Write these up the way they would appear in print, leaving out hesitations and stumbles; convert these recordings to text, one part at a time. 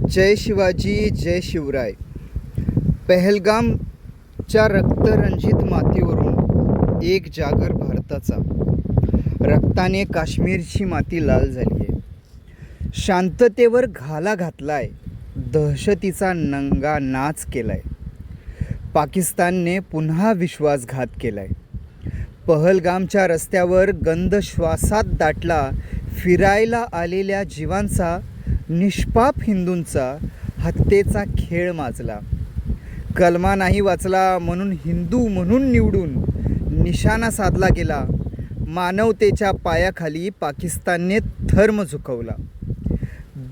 जय शिवाजी, जय शिवराय. पहलगामच्या रक्तरंजित मातीवरून एक जागर भारताचा. रक्ताने काश्मीरची माती लाल झाली आहे. शांततेवर घाला घातलाय, दहशतीचा नंगा नाच केलाय. पाकिस्तानने पुन्हा विश्वासघात केलाय. पहलगामच्या रस्त्यावर गंध श्वासात दाटला. फिरायला आलेल्या जीवांचा, निष्पाप हिंदूंचा हत्येचा खेळ माजला. कलमा नाही वाचला म्हणून हिंदू म्हणून निवडून निशाणा साधला गेला. मानवतेच्या पायाखाली पाकिस्तानने धर्म झुकवला.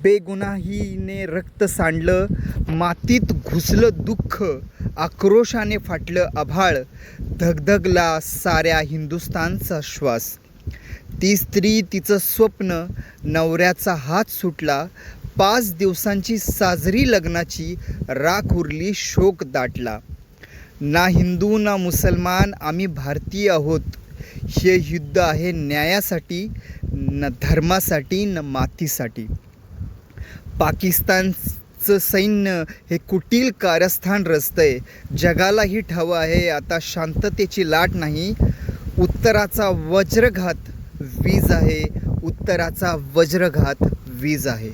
बेगुनाहीने रक्त सांडलं, मातीत घुसलं दुःख, आक्रोशाने फाटलं आभाळ, धगधगला साऱ्या हिंदुस्थानचा श्वास. ती स्त्री, तिचं स्वप्न, नवऱ्याचा हात सुटला. 5 दिवसांची साजरी लग्नाची राख उरली, शोक दाटला. ना हिंदू ना मुसलमान, आम्ही भारतीय आहोत. हे युद्ध आहे न्यायासाठी, न धर्मासाठी, न मातीसाठी. पाकिस्तानचं सैन्य हे कुटील कारस्थान रचतंय. जगालाही ठावं आहे आता शांततेची लाट नाही. उत्तराचा वज्रघात वीज आहे, उत्तराचा वज्रघात वीज आहे.